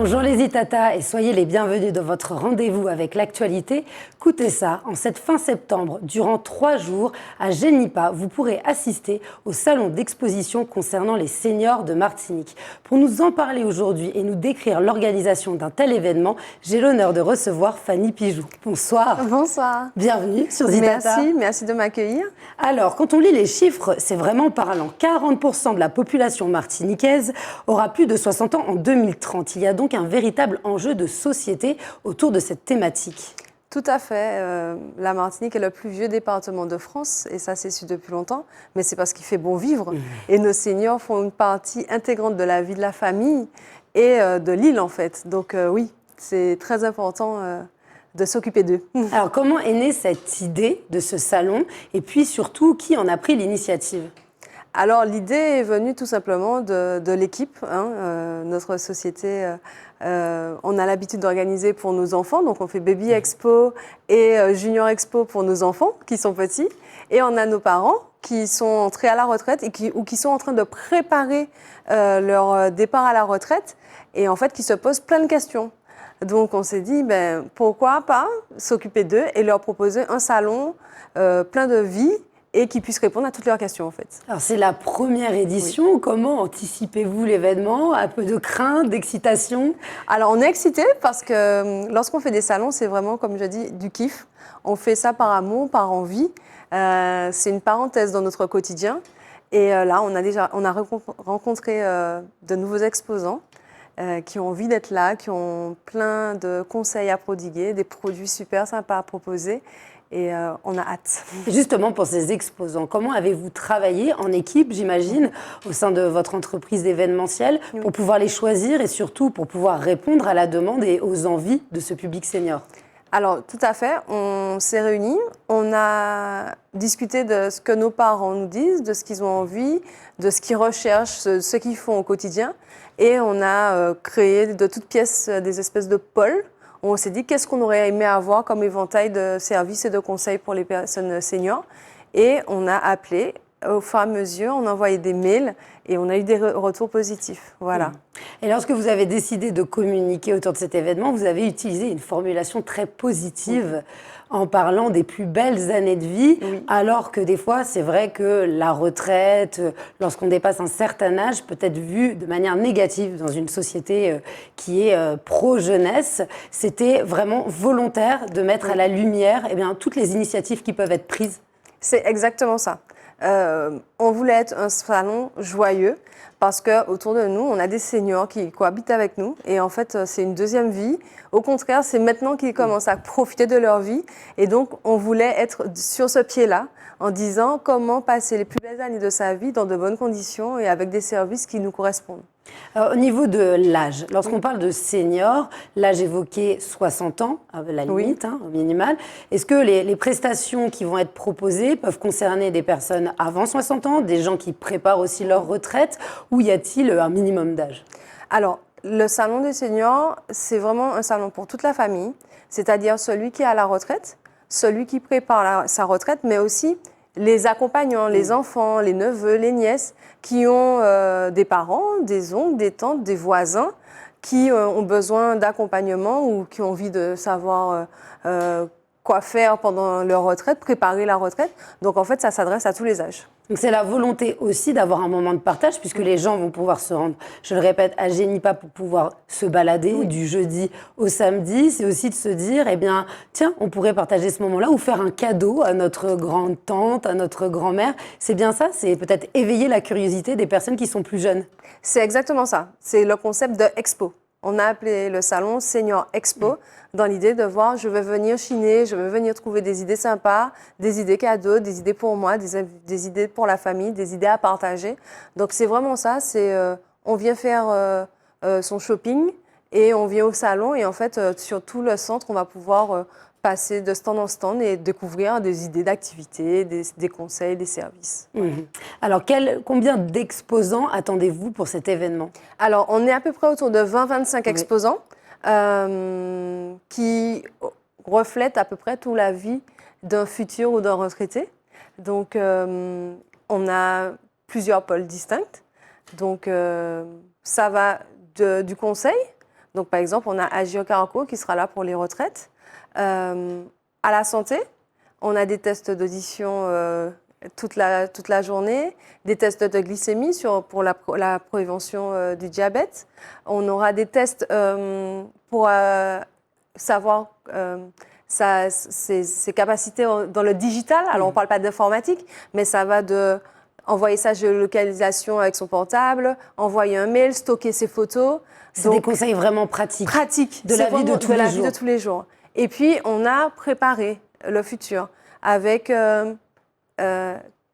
Bonjour les Itata et soyez les bienvenus dans votre rendez-vous avec l'actualité. Écoutez ça, en cette fin septembre, durant 3 jours, à Genipa, vous pourrez assister au salon d'exposition concernant les seniors de Martinique. Pour nous en parler aujourd'hui et nous décrire l'organisation d'un tel événement, j'ai l'honneur de recevoir Fanny Pijoux. Bonsoir. Bonsoir. Bienvenue sur Zitata. Merci de m'accueillir. Alors, quand on lit les chiffres, c'est vraiment parlant. 40% de la population martiniquaise aura plus de 60 ans en 2030. Il y a donc un véritable enjeu de société autour de cette thématique. Tout à fait. La Martinique est le plus vieux département de France, et ça c'est su depuis longtemps, mais c'est parce qu'il fait bon vivre. Et nos seniors font une partie intégrante de la vie de la famille et de l'île en fait. Donc oui, c'est très important de s'occuper d'eux. Alors, comment est née cette idée de ce salon et puis surtout, qui en a pris l'initiative ? Alors, l'idée est venue tout simplement de l'équipe. Notre société, on a l'habitude d'organiser pour nos enfants. Donc, on fait Baby Expo et Junior Expo pour nos enfants qui sont petits. Et on a nos parents qui sont entrés à la retraite et qui sont en train de préparer leur départ à la retraite et en fait qui se posent plein de questions. Donc, on s'est dit, pourquoi pas s'occuper d'eux et leur proposer un salon plein de vie et qui puisse répondre à toutes leurs questions, en fait. Alors, c'est la première édition. Oui. Comment anticipez-vous l'événement ? Un peu de crainte, d'excitation ? Alors, on est excité parce que lorsqu'on fait des salons, c'est vraiment, comme je dis, du kiff. On fait ça par amour, par envie. C'est une parenthèse dans notre quotidien. Et là, on a rencontré de nouveaux exposants qui ont envie d'être là, qui ont plein de conseils à prodiguer, des produits super sympas à proposer. Et on a hâte. Justement, pour ces exposants, comment avez-vous travaillé en équipe, j'imagine, au sein de votre entreprise d'événementiel, pour pouvoir les choisir et surtout pour pouvoir répondre à la demande et aux envies de ce public senior ? Alors, tout à fait. On s'est réunis, on a discuté de ce que nos parents nous disent, de ce qu'ils ont envie, de ce qu'ils recherchent, ce qu'ils font au quotidien. Et on a créé de toutes pièces des espèces de pôles. On s'est dit qu'est-ce qu'on aurait aimé avoir comme éventail de services et de conseils pour les personnes seniors. Et on a appelé au fur et à mesure, on a envoyé des mails et on a eu des retours positifs. Voilà. Et lorsque vous avez décidé de communiquer autour de cet événement, vous avez utilisé une formulation très positive en parlant des plus belles années de vie, alors que des fois, c'est vrai que la retraite, lorsqu'on dépasse un certain âge, peut être vue de manière négative dans une société qui est pro-jeunesse. C'était vraiment volontaire de mettre à la lumière toutes les initiatives qui peuvent être prises. C'est exactement ça. On voulait être un salon joyeux parce qu'autour de nous, on a des seniors qui cohabitent avec nous et en fait, c'est une deuxième vie. Au contraire, c'est maintenant qu'ils commencent à profiter de leur vie et donc, on voulait être sur ce pied-là en disant comment passer les plus belles années de sa vie dans de bonnes conditions et avec des services qui nous correspondent. Alors, au niveau de l'âge, lorsqu'on parle de seniors, l'âge évoqué 60 ans, à la limite, au minimal. Est-ce que les prestations qui vont être proposées peuvent concerner des personnes avant 60 ans, des gens qui préparent aussi leur retraite, ou y a-t-il un minimum d'âge ? Alors, le salon des seniors, c'est vraiment un salon pour toute la famille, c'est-à-dire celui qui est à la retraite, celui qui prépare sa retraite, mais aussi les accompagnants, les enfants, les neveux, les nièces, qui ont des parents, des oncles, des tantes, des voisins, qui ont besoin d'accompagnement ou qui ont envie de savoir quoi faire pendant leur retraite, préparer la retraite. Donc en fait, ça s'adresse à tous les âges. Donc c'est la volonté aussi d'avoir un moment de partage, puisque les gens vont pouvoir se rendre, je le répète, à Genipa pour pouvoir se balader du jeudi au samedi. C'est aussi de se dire, tiens, on pourrait partager ce moment-là ou faire un cadeau à notre grande-tante, à notre grand-mère. C'est bien ça, c'est peut-être éveiller la curiosité des personnes qui sont plus jeunes. C'est exactement ça. C'est le concept de expo. On a appelé le salon Senior Expo dans l'idée de voir, je veux venir chiner, je veux venir trouver des idées sympas, des idées cadeaux, des idées pour moi, des idées pour la famille, des idées à partager. Donc c'est vraiment ça, on vient faire son shopping et on vient au salon et en fait sur tout le centre, on va pouvoir passer de stand en stand et découvrir des idées d'activités, des conseils, des services. Alors, combien d'exposants attendez-vous pour cet événement ? Alors, on est à peu près autour de 20-25 exposants qui reflètent à peu près toute la vie d'un futur ou d'un retraité. Donc, on a plusieurs pôles distincts. Donc, ça va du conseil, Donc, par exemple, on a Agio Caraco qui sera là pour les retraites. À la santé, on a des tests d'audition toute la journée, des tests de glycémie pour la prévention du diabète. On aura des tests pour savoir ses capacités dans le digital. Alors, on ne parle pas d'informatique, mais ça va de envoyer sa géolocalisation avec son portable, envoyer un mail, stocker ses photos. C'est des conseils vraiment pratiques. Pratiques. De la vie de tous les jours. De tous les jours. Et puis, on a préparé le futur avec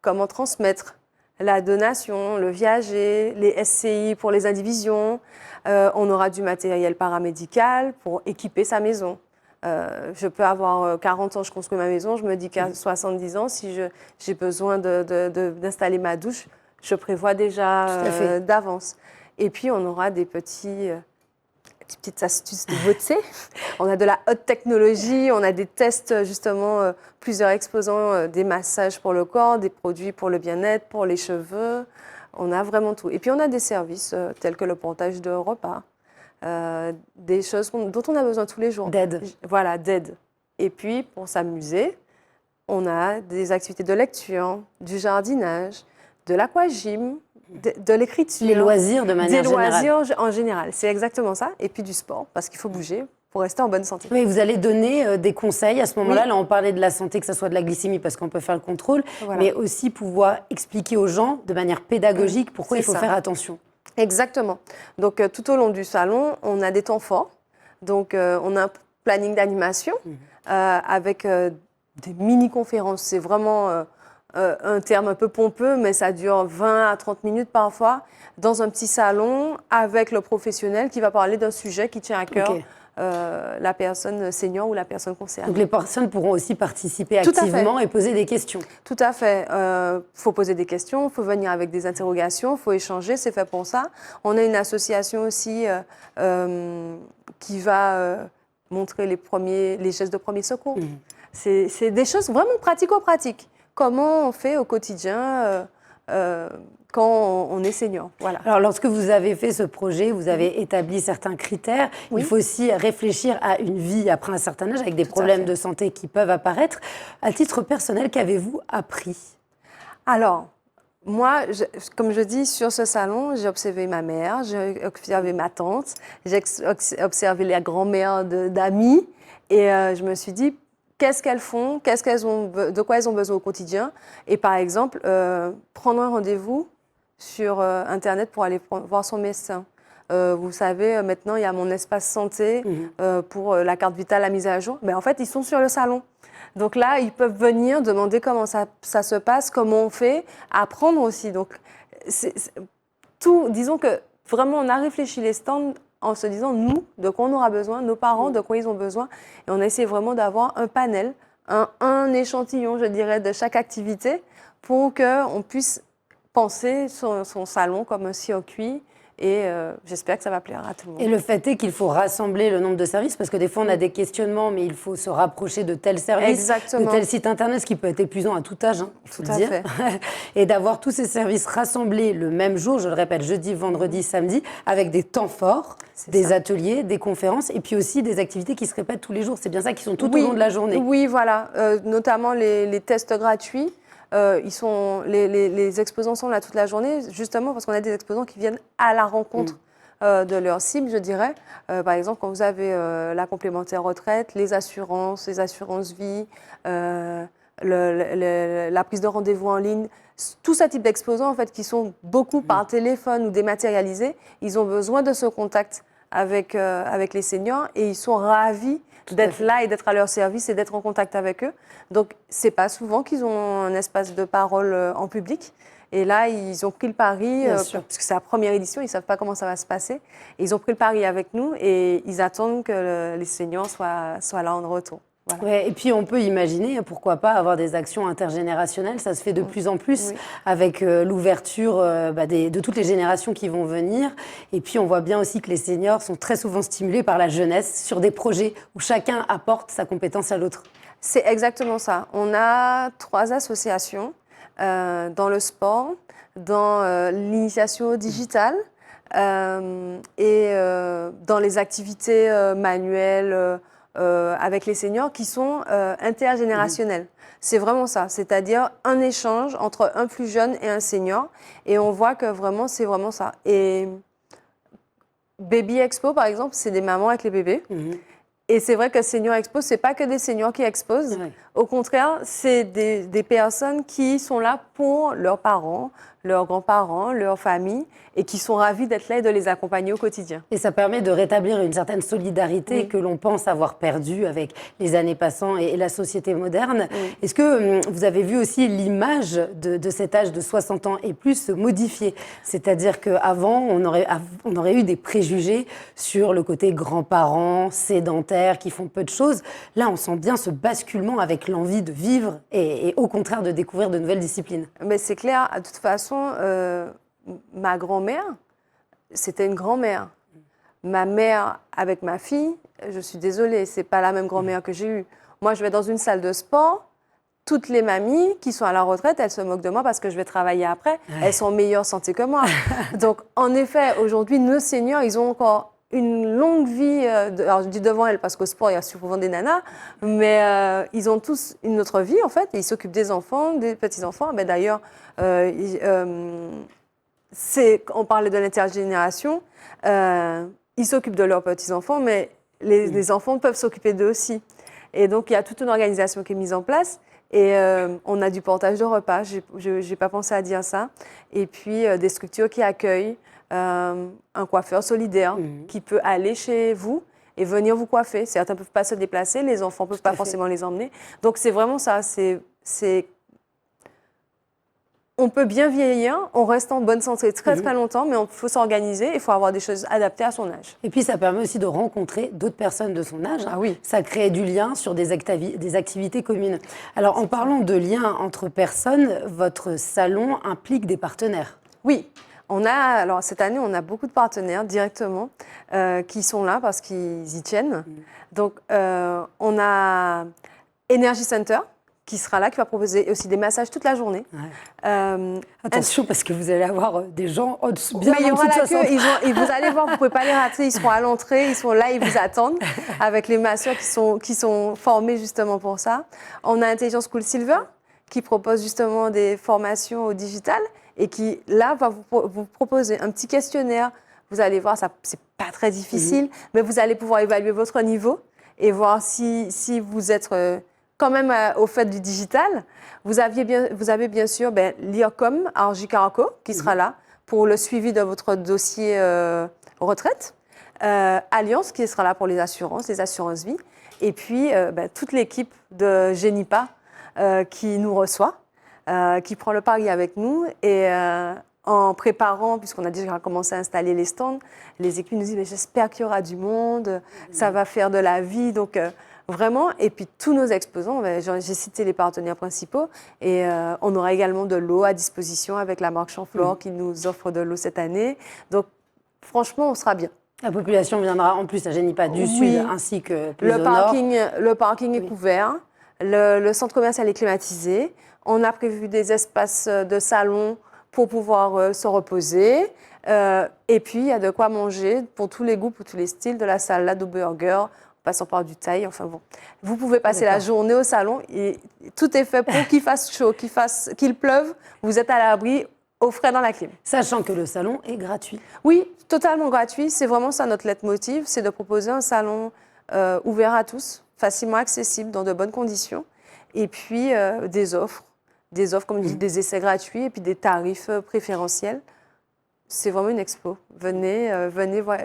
comment transmettre la donation, le viager, les SCI pour les indivisions. On aura du matériel paramédical pour équiper sa maison. Je peux avoir 40 ans, je construis ma maison, je me dis qu'à 70 ans, si j'ai besoin d'installer ma douche, je prévois déjà d'avance. Et puis, on aura des petites astuces de beauté. On a de la haute technologie, on a des tests, justement, plusieurs exposants, des massages pour le corps, des produits pour le bien-être, pour les cheveux. On a vraiment tout. Et puis, on a des services tels que le portage de repas. Des choses dont on a besoin tous les jours. D'aide. Voilà, d'aide. Et puis, pour s'amuser, on a des activités de lecture, du jardinage, de l'aquagym, de l'écriture. Les loisirs de manière générale. Des loisirs en général, c'est exactement ça. Et puis du sport, parce qu'il faut bouger pour rester en bonne santé. Oui, vous allez donner des conseils à ce moment-là. Oui. Là, on parlait de la santé, que ce soit de la glycémie, parce qu'on peut faire le contrôle, voilà. Mais aussi pouvoir expliquer aux gens de manière pédagogique pourquoi il faut faire attention. Exactement. Donc, tout au long du salon, on a des temps forts. Donc, on a un planning d'animation avec des mini-conférences. C'est vraiment un terme un peu pompeux, mais ça dure 20 à 30 minutes parfois, dans un petit salon, avec le professionnel qui va parler d'un sujet qui tient à cœur. Okay. La personne senior ou la personne concernée. Donc les personnes pourront aussi participer activement et poser des questions. Tout à fait. Faut poser des questions, il faut venir avec des interrogations, il faut échanger, c'est fait pour ça. On a une association aussi qui va montrer les gestes de premier secours. C'est des choses vraiment pratico-pratiques. Comment on fait au quotidien quand on est senior. Voilà. Alors, lorsque vous avez fait ce projet, vous avez établi certains critères. Oui. Il faut aussi réfléchir à une vie après un certain âge, avec des problèmes de santé qui peuvent apparaître. À titre personnel, qu'avez-vous appris? Alors, moi, comme je dis, sur ce salon, j'ai observé ma mère, j'ai observé ma tante, j'ai observé la grand-mère d'amis, et je me suis dit, qu'est-ce qu'elles font, de quoi elles ont besoin au quotidien. Et par exemple, prendre un rendez-vous sur Internet pour aller voir son médecin. Vous savez, maintenant, il y a mon espace santé pour la carte vitale, la mise à jour. Mais en fait, ils sont sur le salon. Donc là, ils peuvent venir demander comment ça se passe, comment on fait, apprendre aussi. Donc, disons que vraiment, on a réfléchi les stands en se disant, nous, de quoi on aura besoin, nos parents, de quoi ils ont besoin. Et on a essayé vraiment d'avoir un panel, un échantillon, je dirais, de chaque activité pour qu'on puisse penser son salon comme un circuit. Et j'espère que ça va plaire à tout le monde. Et le fait est qu'il faut rassembler le nombre de services, parce que des fois, on a des questionnements, mais il faut se rapprocher de tel service, exactement, de tel site Internet, ce qui peut être épuisant à tout âge, hein, il faut le dire. Et d'avoir tous ces services rassemblés le même jour, je le répète, jeudi, vendredi, samedi, avec des temps forts, des ateliers, des conférences, et puis aussi des activités qui se répètent tous les jours. C'est bien ça, qui sont tout au long de la journée. Oui, voilà, notamment les tests gratuits. Les exposants sont là toute la journée, justement parce qu'on a des exposants qui viennent à la rencontre de leur cible, je dirais. Par exemple, quand vous avez la complémentaire retraite, les assurances vie, la prise de rendez-vous en ligne, tout ce type d'exposants, en fait, qui sont beaucoup par téléphone ou dématérialisés, ils ont besoin de ce contact avec les seniors et ils sont ravis d'être là et d'être à leur service et d'être en contact avec eux. Donc, c'est pas souvent qu'ils ont un espace de parole en public. Et là, ils ont pris le pari, parce que c'est la première édition, ils ne savent pas comment ça va se passer. Et ils ont pris le pari avec nous et ils attendent que les seniors soient là en retour. Voilà. Ouais, et puis on peut imaginer, pourquoi pas, avoir des actions intergénérationnelles. Ça se fait de plus en plus avec l'ouverture de toutes les générations qui vont venir. Et puis on voit bien aussi que les seniors sont très souvent stimulés par la jeunesse sur des projets où chacun apporte sa compétence à l'autre. C'est exactement ça. On a 3 associations dans le sport, dans l'initiation digitale, dans les activités manuelles avec les seniors qui sont intergénérationnelles. C'est vraiment ça, c'est-à-dire un échange entre un plus jeune et un senior. Et on voit que vraiment, c'est vraiment ça. Et Baby Expo, par exemple, c'est des mamans avec les bébés. Et c'est vrai que Senior Expo, ce n'est pas que des seniors qui exposent. Oui. Au contraire, c'est des personnes qui sont là pour leurs parents, leurs grands-parents, leur famille, et qui sont ravis d'être là et de les accompagner au quotidien. Et ça permet de rétablir une certaine solidarité que l'on pense avoir perdue avec les années passant et la société moderne. Est-ce que vous avez vu aussi l'image de cet âge de 60 ans et plus se modifier? C'est-à-dire qu'avant, on aurait eu des préjugés sur le côté grands-parents, sédentaires, qui font peu de choses. Là, on sent bien ce basculement avec l'envie de vivre et au contraire de découvrir de nouvelles disciplines. Mais c'est clair, de toute façon, ma grand-mère, c'était une grand-mère. Ma mère avec ma fille, je suis désolée, c'est pas la même grand-mère que j'ai eue. Moi, je vais dans une salle de sport, toutes les mamies qui sont à la retraite, elles se moquent de moi parce que je vais travailler après. Elles sont en meilleure santé que moi. Donc, en effet, aujourd'hui, nos seniors, ils ont encore une longue vie. Alors, je dis devant elles parce qu'au sport, il y a souvent des nanas, mais ils ont tous une autre vie, en fait. Ils s'occupent des enfants, des petits-enfants. Ben, d'ailleurs, on parlait de l'intergénération. Ils s'occupent de leurs petits-enfants, mais les enfants peuvent s'occuper d'eux aussi. Et donc, il y a toute une organisation qui est mise en place. Et on a du portage de repas, je n'ai pas pensé à dire ça. Et puis, des structures qui accueillent un coiffeur solidaire qui peut aller chez vous et venir vous coiffer. Certains ne peuvent pas se déplacer, les enfants ne peuvent pas forcément les emmener. Donc, c'est vraiment ça. On peut bien vieillir, on reste en bonne santé très très longtemps, mais il faut s'organiser, il faut avoir des choses adaptées à son âge. Et puis ça permet aussi de rencontrer d'autres personnes de son âge. Ah oui. Ça crée du lien sur des activités communes. Alors en parlant de liens entre personnes, votre salon implique des partenaires. Oui. Alors cette année, on a beaucoup de partenaires directement qui sont là parce qu'ils y tiennent. Donc on a Energy Center, qui sera là, qui va proposer aussi des massages toute la journée. Attention, parce que vous allez avoir des gens bien mais il y en aura dessous de 60. et vous allez voir, vous ne pouvez pas les rater, ils seront à l'entrée, ils sont là, ils vous attendent, avec les masseurs qui sont formés justement pour ça. On a Intelligence School Silver, qui propose justement des formations au digital, et qui, là, va vous proposer un petit questionnaire. Vous allez voir, ce n'est pas très difficile, mais vous allez pouvoir évaluer votre niveau et voir si vous êtes... quand même au fait du digital. Vous avez bien sûr l'IRCOM, Argy Caraco, qui sera là pour le suivi de votre dossier retraite. Alliance, qui sera là pour les assurances vie. Et puis, toute l'équipe de Genipa qui nous reçoit, qui prend le pari avec nous. Et en préparant, puisqu'on a déjà commencé à installer les stands, les équipes nous disent « j'espère qu'il y aura du monde, ça va faire de la vie ». Donc, vraiment, et puis tous nos exposants, j'ai cité les partenaires principaux, et on aura également de l'eau à disposition avec la marque Champflore qui nous offre de l'eau cette année. Donc franchement, on sera bien. La population viendra en plus à Genipa du Sud ainsi que plus au nord. Le parking est couvert, le centre commercial est climatisé, on a prévu des espaces de salon pour pouvoir se reposer. Et puis, il y a de quoi manger pour tous les goûts, pour tous les styles, de la salade au burger, passant par du thaï, enfin bon. Vous pouvez passer la journée au salon et tout est fait pour qu'il fasse chaud, qu'il pleuve. Vous êtes à l'abri, au frais dans la clim. Sachant que le salon est gratuit. Oui, totalement gratuit. C'est vraiment ça notre leitmotiv, c'est de proposer un salon ouvert à tous, facilement accessible, dans de bonnes conditions. Et puis des offres comme je dis, des essais gratuits et puis des tarifs préférentiels. C'est vraiment une expo. Venez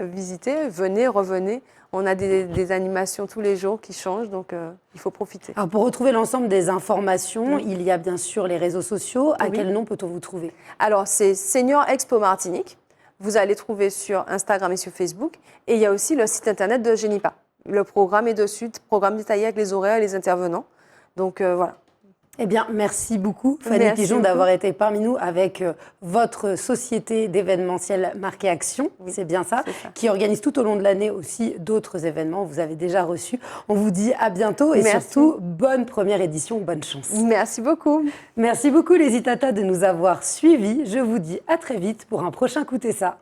visiter, venez, revenez. On a des animations tous les jours qui changent, donc il faut profiter. Alors pour retrouver l'ensemble des informations, il y a bien sûr les réseaux sociaux. À quel nom peut-on vous trouver? Alors c'est Senior Expo Martinique. Vous allez trouver sur Instagram et sur Facebook. Et il y a aussi le site internet de Genipa. Le programme est dessus, programme détaillé avec les horaires et les intervenants. Donc voilà. Eh bien, merci beaucoup, Fanny Pigeon, d'avoir été parmi nous avec votre société d'événementiel Marqué Action, c'est bien ça, qui organise tout au long de l'année aussi d'autres événements. Vous avez déjà reçu. On vous dit à bientôt et surtout, bonne première édition, bonne chance. Merci beaucoup. Merci beaucoup, les Itata, de nous avoir suivis. Je vous dis à très vite pour un prochain Écoutez ça.